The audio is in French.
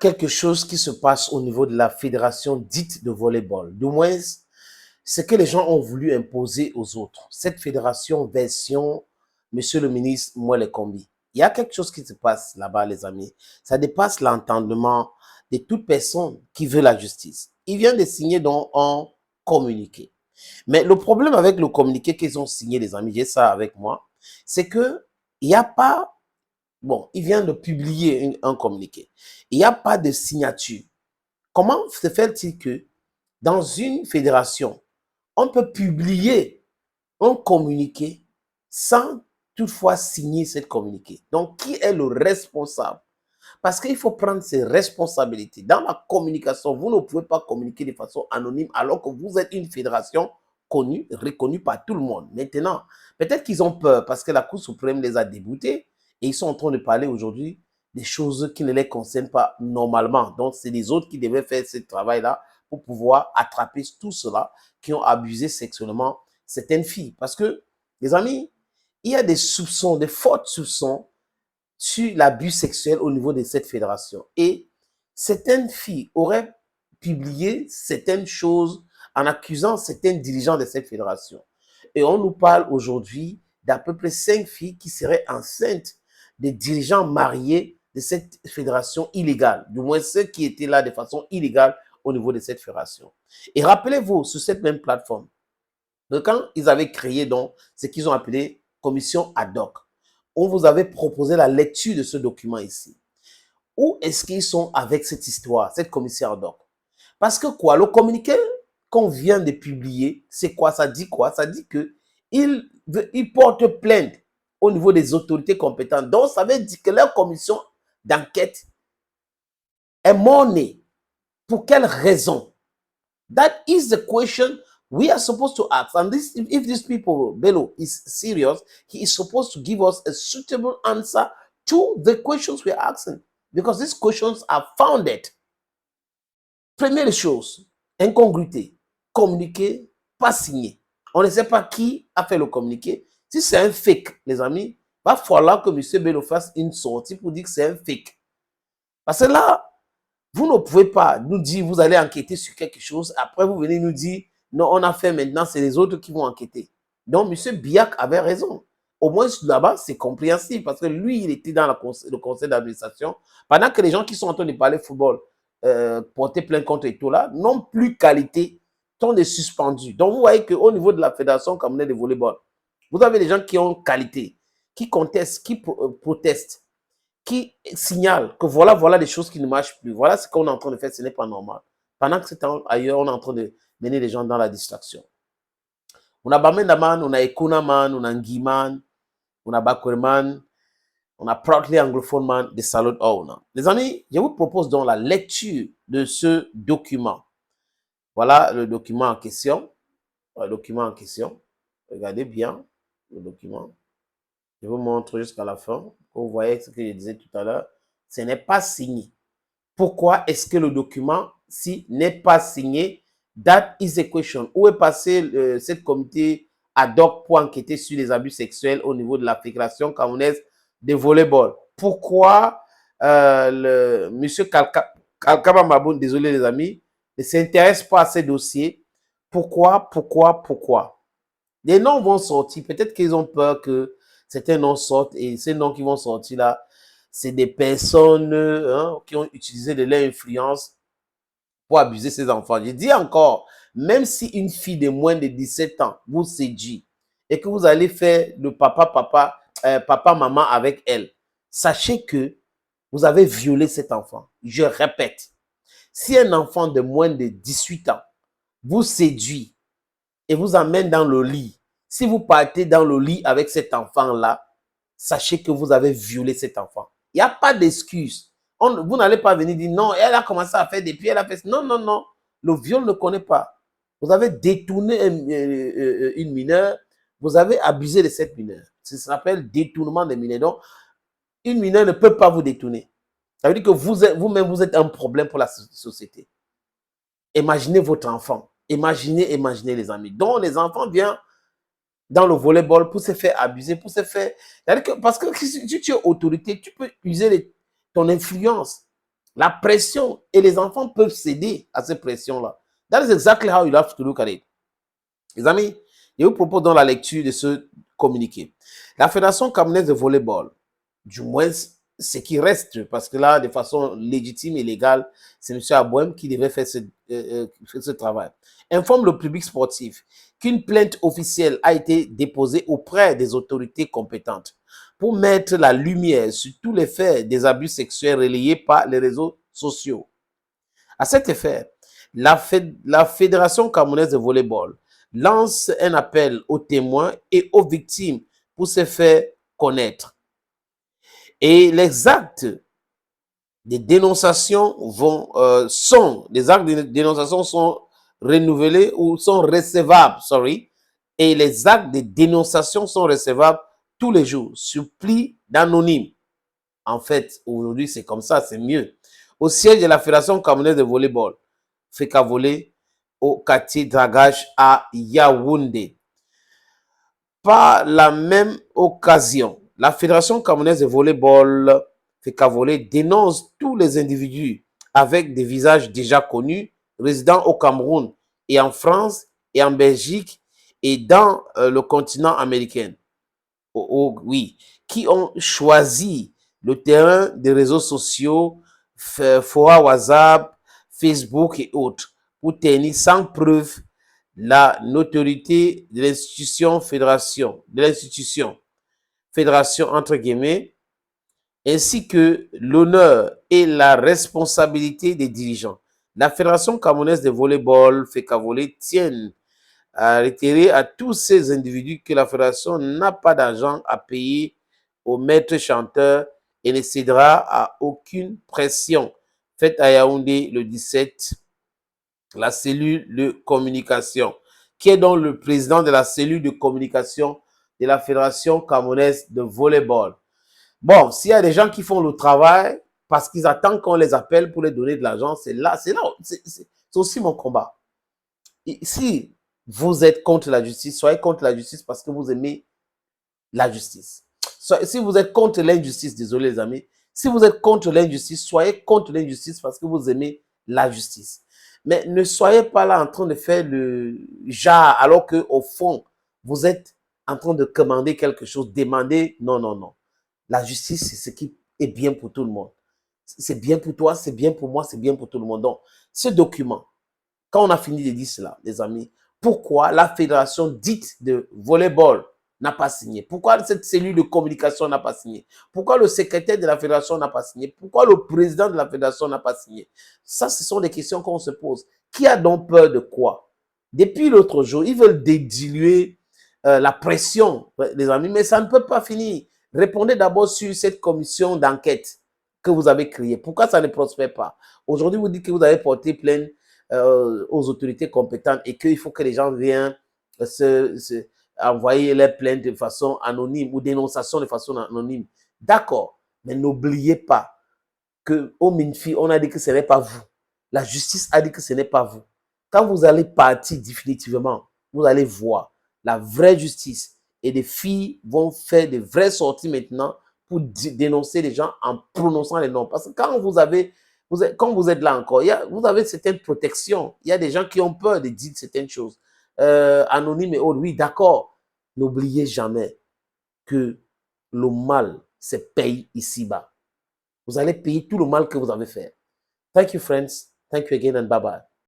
quelque chose qui se passe au niveau de la fédération dite de volleyball. Du moins, ce que les gens ont voulu imposer aux autres. Cette fédération version Monsieur le ministre Moelle Kombi. Il y a quelque chose qui se passe là-bas, les amis. Ça dépasse l'entendement de toute personne qui veut la justice. Ils viennent de signer donc un communiqué. Mais le problème avec le communiqué qu'ils ont signé, les amis, j'ai ça avec moi, c'est que il n'y a pas, bon, ils viennent de publier un communiqué. Il n'y a pas de signature. Comment se fait-il que dans une fédération, on peut publier un communiqué sans toutefois signer ce communiqué? Donc, qui est le responsable? Parce qu'il faut prendre ses responsabilités. Dans la communication, vous ne pouvez pas communiquer de façon anonyme alors que vous êtes une fédération connue, reconnue par tout le monde. Maintenant, peut-être qu'ils ont peur parce que la Cour suprême les a déboutés et ils sont en train de parler aujourd'hui des choses qui ne les concernent pas normalement. Donc, c'est les autres qui devraient faire ce travail-là pour pouvoir attraper tout cela qui ont abusé sexuellement certaines filles. Parce que, les amis, il y a des soupçons, des forts soupçons sur l'abus sexuel au niveau de cette fédération. Et certaines filles auraient publié certaines choses en accusant certains dirigeants de cette fédération. Et on nous parle aujourd'hui d'à peu près 5 filles qui seraient enceintes des dirigeants mariés de cette fédération illégale, du moins ceux qui étaient là de façon illégale au niveau de cette fédération. Et rappelez-vous, sur cette même plateforme, quand ils avaient créé donc ce qu'ils ont appelé commission ad hoc, on vous avait proposé la lecture de ce document ici. Où est-ce qu'ils sont avec cette histoire, cette commission ad hoc? Parce que quoi, le communiqué qu'on vient de publier, c'est quoi? Ça dit quoi? Ça dit que ils portent plainte au niveau des autorités compétentes. Donc, ça veut dire que leur commission d'enquête est mort-née. Pour quelle raison? That is the question we are supposed to ask. And this, if these people, Bello, is serious, he is supposed to give us a suitable answer to the questions we are asking. Because these questions are founded. Première chose, incongruité, communiqué, pas signé. On ne sait pas qui a fait le communiqué. Si c'est un fake, les amis, va falloir que M. Bello fasse une sortie pour dire que c'est un fake. Parce que là, vous ne pouvez pas nous dire, vous allez enquêter sur quelque chose, après vous venez nous dire, non, on a fait maintenant, c'est les autres qui vont enquêter. Donc, M. Biak avait raison. Au moins, là-bas, c'est compréhensible, parce que lui, il était dans le conseil d'administration, pendant que les gens qui sont en train de parler football, porter plainte contre Eto'o, n'ont plus qualité, sont des suspendus. Donc, vous voyez qu'au niveau de la Fédération camerounaise de volleyball, vous avez des gens qui ont qualité, qui contestent, qui protestent, qui signale que voilà des choses qui ne marchent plus. Voilà ce qu'on est en train de faire, ce n'est pas normal. Pendant que c'est ailleurs, on est en train de mener les gens dans la distraction. On a Bamendaman, on a Ekunaman, on a Ngiman, on a Bakwerman, on a Proudly Anglophone Man, de Salute Owner. Les amis, je vous propose donc la lecture de ce document. Voilà le document en question. Le document en question. Regardez bien le document. Je vous montre jusqu'à la fin. Vous voyez ce que je disais tout à l'heure. Ce n'est pas signé. Pourquoi est-ce que le document, si n'est pas signé, that is a question. Où est passé cette comité ad hoc pour enquêter sur les abus sexuels au niveau de la Fédération camerounaise de volleyball? Pourquoi monsieur Kalkaba Maboun, désolé les amis, ne s'intéresse pas à ces dossiers? Pourquoi? Les noms vont sortir. Peut-être qu'ils ont peur que certains noms sortent et ces noms qui vont sortir là, c'est des personnes qui ont utilisé de leur influence pour abuser ces enfants. Je dis encore, même si une fille de moins de 17 ans vous séduit et que vous allez faire le papa-maman avec elle, sachez que vous avez violé cet enfant. Je répète, si un enfant de moins de 18 ans vous séduit et vous amène dans le lit, si vous partez dans le lit avec cet enfant-là, sachez que vous avez violé cet enfant. Il n'y a pas d'excuse. Vous n'allez pas venir dire non, elle a commencé à faire des pieds, elle a fait... Non, non, non. Le viol ne connaît pas. Vous avez détourné une mineure, vous avez abusé de cette mineure. Ça s'appelle détournement de mineure. Donc, une mineure ne peut pas vous détourner. Ça veut dire que vous-même, vous êtes un problème pour la société. Imaginez votre enfant. Imaginez les amis. Donc, les enfants viennent dans le volleyball pour se faire abuser, pour se faire... Parce que si tu es autorité, tu peux user ton influence. La pression, et les enfants peuvent céder à cette pression-là. That is exactly how you have to look at it. Les amis, je vous propose dans la lecture de ce communiqué. La Fédération camerounaise de volleyball, du moins ce qui reste, parce que là, de façon légitime et légale, c'est M. Abouem qui devait faire ce travail, informe le public sportif qu'une plainte officielle a été déposée auprès des autorités compétentes pour mettre la lumière sur tous les faits des abus sexuels relayés par les réseaux sociaux. À cet effet, la Fédération camerounaise de volleyball lance un appel aux témoins et aux victimes pour se faire connaître. Et les actes de dénonciation sont renouvelés ou sont recevables, et les actes de dénonciation sont recevables tous les jours sur pli d'anonyme. En fait, aujourd'hui, c'est comme ça, c'est mieux. Au siège de la Fédération camerounaise de volleyball, Fekavole, au quartier Dragage à Yaoundé. Par la même occasion, la Fédération camerounaise de volleyball, Fekavole, dénonce tous les individus avec des visages déjà connus, résidant au Cameroun et en France et en Belgique et dans le continent américain. Oui, qui ont choisi le terrain des réseaux sociaux, fora WhatsApp, Facebook et autres, pour tenir sans preuve la notoriété de l'institution fédération entre guillemets, ainsi que l'honneur et la responsabilité des dirigeants. La Fédération camerounaise de volleyball, FECAVOLE, tient à réitérer à tous ces individus que la Fédération n'a pas d'argent à payer au maître chanteur et ne cédera à aucune pression faite à Yaoundé le 17. La cellule de communication, qui est donc le président de la cellule de communication de la Fédération camerounaise de volleyball. Bon, s'il y a des gens qui font le travail parce qu'ils attendent qu'on les appelle pour les donner de l'argent, c'est aussi mon combat. Et si vous êtes contre la justice, soyez contre la justice parce que vous aimez la justice. Si vous êtes contre l'injustice, désolé les amis, si vous êtes contre l'injustice, soyez contre l'injustice parce que vous aimez la justice. Mais ne soyez pas là en train de faire le genre alors qu'au fond, vous êtes en train de commander quelque chose, demander. Non, non, non. La justice, c'est ce qui est bien pour tout le monde. C'est bien pour toi, c'est bien pour moi, c'est bien pour tout le monde. Donc, ce document, quand on a fini de dire cela, les amis, pourquoi la fédération dite de volleyball n'a pas signé? Pourquoi cette cellule de communication n'a pas signé? Pourquoi le secrétaire de la fédération n'a pas signé? Pourquoi le président de la fédération n'a pas signé? Ça, ce sont des questions qu'on se pose. Qui a donc peur de quoi? Depuis l'autre jour, ils veulent diluer la pression, les amis, mais ça ne peut pas finir. Répondez d'abord sur cette commission d'enquête que vous avez créée. Pourquoi ça ne prospère pas? Aujourd'hui, vous dites que vous avez porté plainte aux autorités compétentes et qu'il faut que les gens viennent envoyer les plaintes de façon anonyme ou dénonciation de façon anonyme. D'accord, mais n'oubliez pas qu'au Minfi, on a dit que ce n'est pas vous. La justice a dit que ce n'est pas vous. Quand vous allez partir définitivement, vous allez voir la vraie justice et des filles vont faire de vraies sorties maintenant pour dénoncer les gens en prononçant les noms. Parce que quand quand vous êtes là encore, vous avez certaines protections. Il y a des gens qui ont peur de dire certaines choses. Anonyme et autres, oui, d'accord. N'oubliez jamais que le mal se paye ici-bas. Vous allez payer tout le mal que vous avez fait. Thank you, friends. Thank you again and bye-bye.